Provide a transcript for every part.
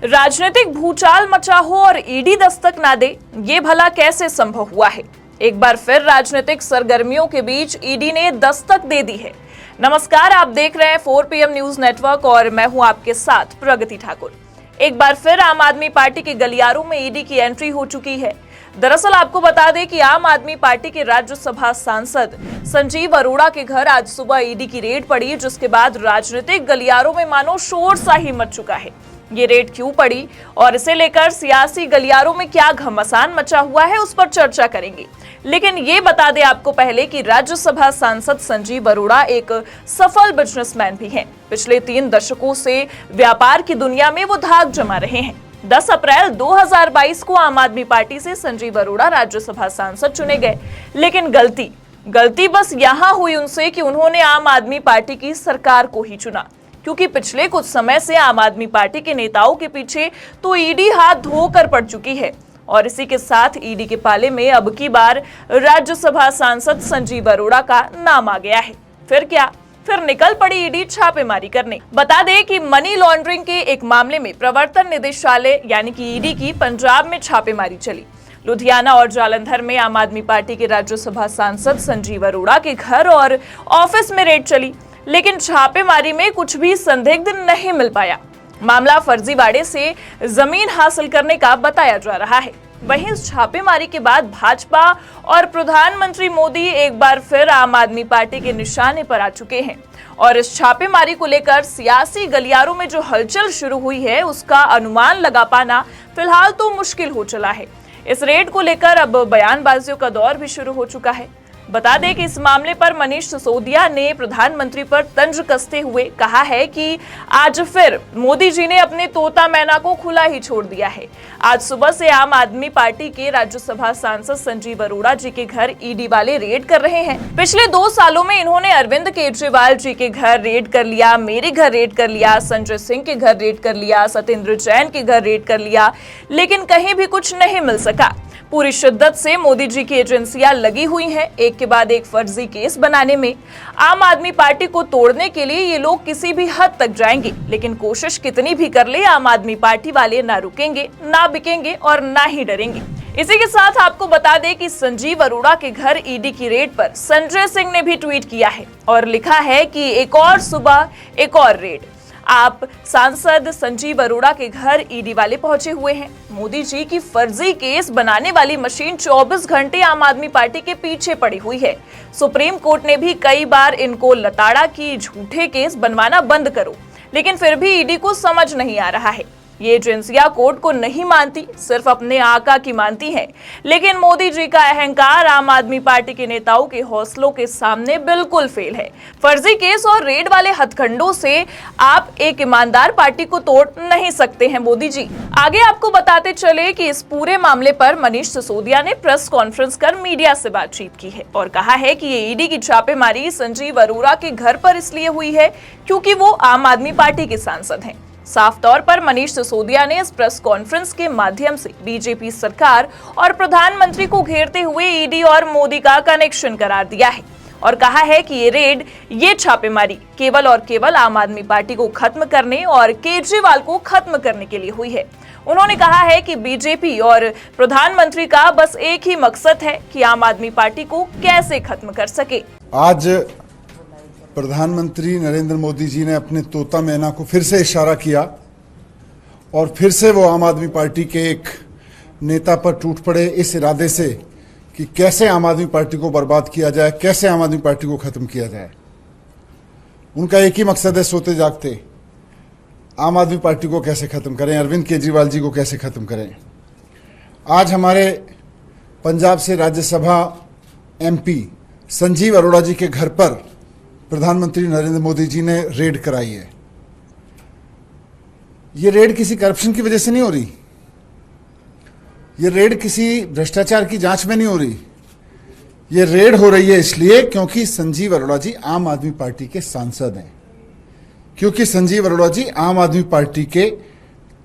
राजनीतिक भूचाल मचा हो और ईडी दस्तक ना दे, ये भला कैसे संभव हुआ है। एक बार फिर राजनीतिक सरगर्मियों के बीच ईडी ने दस्तक दे दी है। नमस्कार, आप देख रहे हैं 4 PM न्यूज नेटवर्क और मैं हूं आपके साथ प्रगति ठाकुर। एक बार फिर आम आदमी पार्टी के गलियारों में ईडी की एंट्री हो चुकी है। दरअसल आपको बता दें कि आम आदमी पार्टी के राज्यसभा सांसद संजीव अरोड़ा के घर आज सुबह ईडी की रेड पड़ी, जिसके बाद राजनीतिक गलियारों में मानो शोर सा ही मच चुका है। ये रेड क्यों पड़ी और इसे लेकर सियासी गलियारों में क्या घमासान मचा हुआ है, उस पर चर्चा करेंगे। लेकिन ये बता दें आपको पहले कि राज्यसभा सांसद संजीव अरोड़ा एक सफल बिजनेसमैन भी हैं। पिछले 3 दशकों से व्यापार की दुनिया में वो धाक जमा रहे हैं। 10 अप्रैल 2022 को आम आदमी पार्टी से संजीव अरोड़ा राज्यसभा सांसद चुने गए, लेकिन गलती बस यहां हुई उनसे कि उन्होंने आम आदमी पार्टी की सरकार को ही चुना, क्योंकि पिछले कुछ समय से आम आदमी पार्टी के नेताओं के पीछे तो ईडी हाथ धोकर पड़ चुकी है और इसी के साथ ईडी के पाले में अब की बार राज्यसभा सांसद संजीव अरोड़ा का नाम आ गया है। फिर निकल पड़ी ईडी छापेमारी करने। बता दें कि मनी लॉन्ड्रिंग के एक मामले में प्रवर्तन निदेशालय यानी कि ईडी की पंजाब में छापेमारी चली। लुधियाना और जालंधर में आम आदमी पार्टी के राज्यसभा सांसद संजीव अरोड़ा के घर और ऑफिस में रेड चली, लेकिन छापेमारी में कुछ भी संदिग्ध नहीं मिल पाया। मामला फर्जीवाड़े से जमीन हासिल करने का बताया जा रहा है। वहीं इस छापेमारी के बाद भाजपा और प्रधानमंत्री मोदी एक बार फिर आम आदमी पार्टी के निशाने पर आ चुके हैं और इस छापेमारी को लेकर सियासी गलियारों में जो हलचल शुरू हुई है, उसका अनुमान लगा पाना फिलहाल तो मुश्किल हो चला है। इस रेड को लेकर अब बयानबाजियों का दौर भी शुरू हो चुका है। बता दें कि इस मामले पर मनीष सिसोदिया ने प्रधानमंत्री पर तंज कसते हुए कहा है कि आज फिर मोदी जी ने अपने तोता मैना को खुला ही छोड़ दिया है। आज सुबह से आम आदमी पार्टी के राज्यसभा सांसद संजीव अरोड़ा जी के घर ईडी वाले रेड कर रहे हैं। पिछले 2 सालों में इन्होंने अरविंद केजरीवाल जी के घर रेड कर लिया, मेरे घर रेड कर लिया, संजय सिंह के घर रेड कर लिया, सत्येंद्र जैन के घर रेड कर लिया, लेकिन कहीं भी कुछ नहीं मिल सका। पूरी शिद्दत से मोदी जी की एजेंसियां लगी हुई हैं एक के बाद एक फर्जी केस बनाने में। आम आदमी पार्टी को तोड़ने के लिए ये लोग किसी भी हद तक जाएंगे, लेकिन कोशिश कितनी भी कर ले आम आदमी पार्टी वाले ना रुकेंगे, ना बिकेंगे और ना ही डरेंगे। इसी के साथ आपको बता दें कि संजीव अरोड़ा के घर ईडी की रेड पर संजय सिंह ने भी ट्वीट किया है और लिखा है कि एक और सुबह एक और रेड। आप सांसद संजीव अरोड़ा के घर ईडी वाले पहुंचे हुए हैं। मोदी जी की फर्जी केस बनाने वाली मशीन 24 घंटे आम आदमी पार्टी के पीछे पड़ी हुई है। सुप्रीम कोर्ट ने भी कई बार इनको लताड़ा कि झूठे केस बनवाना बंद करो, लेकिन फिर भी ईडी को समझ नहीं आ रहा है। ये एजेंसियां कोर्ट को नहीं मानती, सिर्फ अपने आका की मानती हैं। लेकिन मोदी जी का अहंकार आम आदमी पार्टी के नेताओं के हौसलों के सामने बिल्कुल फेल है। फर्जी केस और रेड वाले हथकंडों से आप एक ईमानदार पार्टी को तोड़ नहीं सकते हैं मोदी जी। आगे आपको बताते चले कि इस पूरे मामले पर मनीष सिसोदिया ने प्रेस कॉन्फ्रेंस कर मीडिया से बातचीत की है और कहा है कि ये ईडी की छापेमारी संजीव अरोड़ा के घर पर इसलिए हुई है क्योंकि वो आम आदमी पार्टी के सांसद हैं। साफ तौर पर मनीष सिसोदिया ने इस प्रेस कॉन्फ्रेंस के माध्यम से बीजेपी सरकार और प्रधानमंत्री को घेरते हुए ईडी और मोदी का कनेक्शन करार दिया है और कहा है कि ये रेड, ये छापेमारी केवल और केवल आम आदमी पार्टी को खत्म करने और केजरीवाल को खत्म करने के लिए हुई है। उन्होंने कहा है कि बीजेपी और प्रधानमंत्री का बस एक ही मकसद है कि आम आदमी पार्टी को कैसे खत्म कर सके। आज प्रधानमंत्री नरेंद्र मोदी जी ने अपने तोता मैना को फिर से इशारा किया और फिर से वो आम आदमी पार्टी के एक नेता पर टूट पड़े इस इरादे से कि कैसे आम आदमी पार्टी को बर्बाद किया जाए, कैसे आम आदमी पार्टी को खत्म किया जाए। उनका एक ही मकसद है, सोते जागते आम आदमी पार्टी को कैसे खत्म करें, अरविंद केजरीवाल जी को कैसे खत्म करें। आज हमारे पंजाब से राज्यसभा MP संजीव अरोड़ा जी के घर पर प्रधानमंत्री नरेंद्र मोदी जी ने रेड कराई है। ये रेड किसी करप्शन की वजह से नहीं हो रही, ये रेड किसी भ्रष्टाचार की जांच में नहीं हो रही, ये रेड हो रही है इसलिए क्योंकि संजीव अरोड़ा जी आम आदमी पार्टी के सांसद हैं, क्योंकि संजीव अरोड़ा जी आम आदमी पार्टी के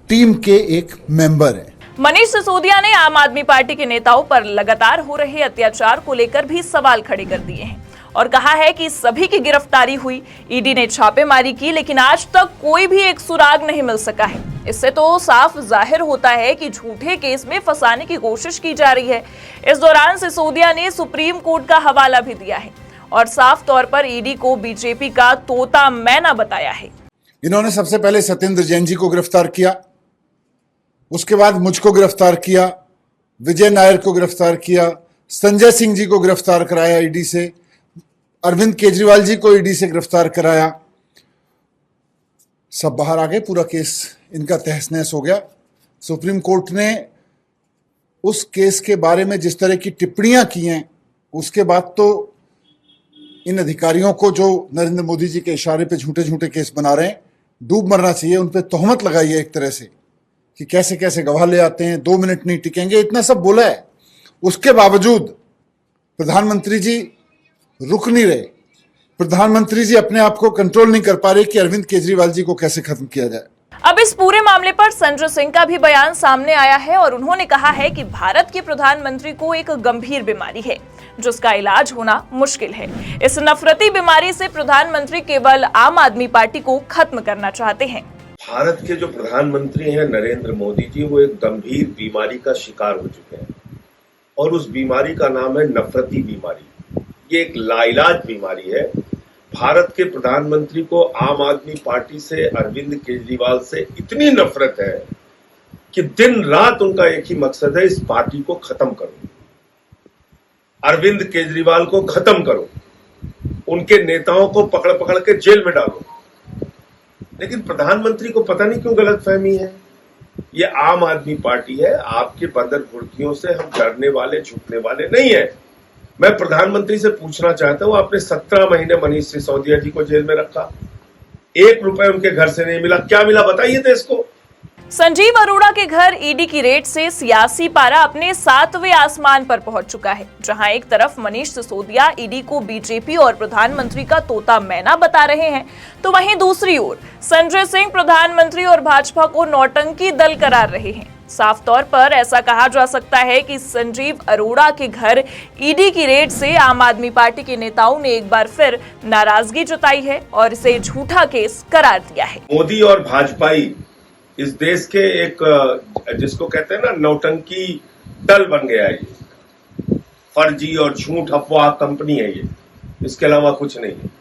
टीम के एक मेंबर हैं। मनीष सिसोदिया ने आम आदमी पार्टी के नेताओं पर लगातार हो रहे अत्याचार को लेकर भी सवाल खड़े कर दिए हैं और कहा है कि सभी की गिरफ्तारी हुई। ईडी ने छापेमारी की, लेकिन आज तक कोई भी एक सुराग नहीं मिल सका है। इससे तो साफ जाहिर होता है कि झूठे केस में फंसाने की कोशिश की जा रही है। इस दौरान सिसोदिया ने सुप्रीम कोर्ट का हवाला भी दिया है और साफ तौर पर ईडी को बीजेपी का तोता मैना बताया है। इन्होंने सबसे पहले सत्येंद्र जैन जी को गिरफ्तार किया, उसके बाद मुझको गिरफ्तार किया, विजय नायर को गिरफ्तार किया, संजय सिंह जी को गिरफ्तार कराया ईडी से, अरविंद केजरीवाल जी को ईडी से गिरफ्तार कराया। सब बाहर आ गए, पूरा केस इनका तहस नहस हो गया। सुप्रीम कोर्ट ने उस केस के बारे में जिस तरह की टिप्पणियां की हैं, उसके बाद तो इन अधिकारियों को जो नरेंद्र मोदी जी के इशारे पे झूठे झूठे केस बना रहे हैं, डूब मरना चाहिए। उन पे तोहमत लगाई है एक तरह से कि कैसे कैसे गवाह ले आते हैं, 2 मिनट नहीं टिकेंगे, इतना सब बोला है। उसके बावजूद प्रधानमंत्री जी रुक नहीं रहे। प्रधानमंत्री जी अपने आप को कंट्रोल नहीं कर पा रहे कि अरविंद केजरीवाल जी को कैसे खत्म किया जाए। अब इस पूरे मामले पर संजय सिंह का भी बयान सामने आया है और उन्होंने कहा है कि भारत के प्रधानमंत्री को एक गंभीर बीमारी है जिसका इलाज होना मुश्किल है। इस नफरती बीमारी से प्रधानमंत्री केवल आम आदमी पार्टी को खत्म करना चाहते हैं। भारत के जो प्रधानमंत्री हैं नरेंद्र मोदी जी, वो एक गंभीर बीमारी का शिकार हो चुके हैं और उस बीमारी का नाम है नफरती बीमारी। ये एक लाइलाज बीमारी है। भारत के प्रधानमंत्री को आम आदमी पार्टी से, अरविंद केजरीवाल से इतनी नफरत है कि दिन रात उनका एक ही मकसद है, इस पार्टी को खत्म करो, अरविंद केजरीवाल को खत्म करो, उनके नेताओं को पकड़ पकड़ के जेल में डालो। लेकिन प्रधानमंत्री को पता नहीं क्यों गलतफहमी है। ये आम आदमी पार्टी है। आपके बंदर भुड़कियों से हम डरने वाले, झुकने वाले नहीं है। मैं प्रधानमंत्री से पूछना चाहता हूं, आपने 17 महीने मनीष सिसोदिया जी को जेल में रखा, 1 रुपए उनके घर से नहीं मिला, क्या मिला बताइए देश को। संजीव अरोड़ा के घर ईडी की रेड से सियासी पारा अपने 7वें आसमान पर पहुंच चुका है। जहां एक तरफ मनीष सिसोदिया ईडी को बीजेपी और प्रधानमंत्री का तोता मैना बता रहे हैं, तो वहीं दूसरी ओर संजय सिंह प्रधानमंत्री और भाजपा को नौटंकी दल करार रहे हैं। साफ तौर पर ऐसा कहा जा सकता है कि संजीव अरोड़ा के घर ईडी की रेड से आम आदमी पार्टी के नेताओं ने एक बार फिर नाराजगी जताई है और इसे झूठा केस करार दिया है। मोदी और भाजपाई इस देश के एक, जिसको कहते हैं ना, नौटंकी दल बन गया है। ये फर्जी और झूठ अफवाह कंपनी है ये, इसके अलावा कुछ नहीं है।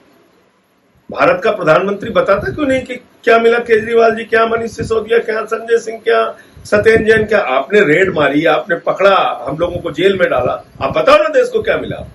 भारत का प्रधानमंत्री बताता क्यों नहीं कि क्या मिला केजरीवाल जी, क्या मनीष सिसोदिया, क्या संजय सिंह, क्या सत्येंद्र जैन, क्या आपने रेड मारी, आपने पकड़ा, हम लोगों को जेल में डाला, आप बताओ ना देश को क्या मिला।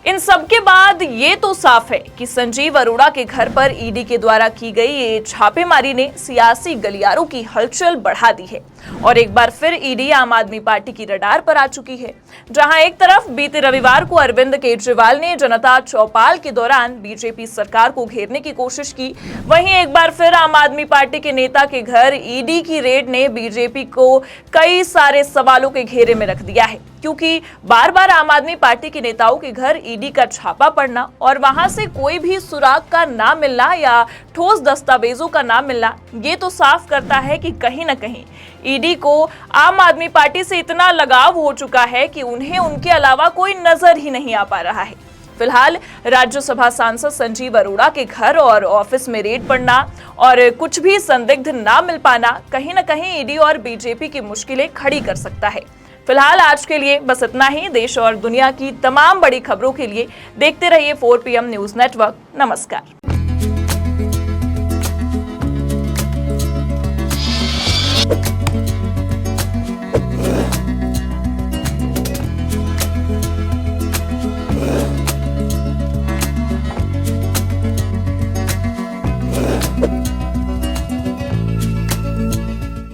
इन सबके बाद ये तो साफ है कि संजीव अरोड़ा के घर पर ईडी के द्वारा की गई ये छापेमारी ने सियासी गलियारों की हलचल बढ़ा दी है और एक बार फिर ईडी आम आदमी पार्टी की रडार पर आ चुकी है। जहां एक तरफ बीते रविवार को अरविंद केजरीवाल ने जनता चौपाल के दौरान बीजेपी सरकार को घेरने की कोशिश की, वहीं एक बार फिर आम आदमी पार्टी के नेता के घर ईडी की रेड ने बीजेपी को कई सारे सवालों के घेरे में रख दिया है, क्योंकि बार बार आम आदमी पार्टी के नेताओं के घर ईडी का छापा पड़ना और वहां से कोई भी सुराग का ना मिलना या ठोस दस्तावेजों का ना मिलना, ये तो साफ करता है कि कहीं ना कहीं ईडी को आम आदमी पार्टी से इतना लगाव हो चुका है कि उन्हें उनके अलावा कोई नजर ही नहीं आ पा रहा है। फिलहाल राज्यसभा सांसद संजीव अरोड़ा के घर और ऑफिस में रेड पड़ना और कुछ भी संदिग्ध ना मिल पाना कहीं ना कहीं ईडी और बीजेपी की मुश्किलें खड़ी कर सकता है। फिलहाल आज के लिए बस इतना ही। देश और दुनिया की तमाम बड़ी खबरों के लिए देखते रहिए 4 PM न्यूज नेटवर्क। नमस्कार।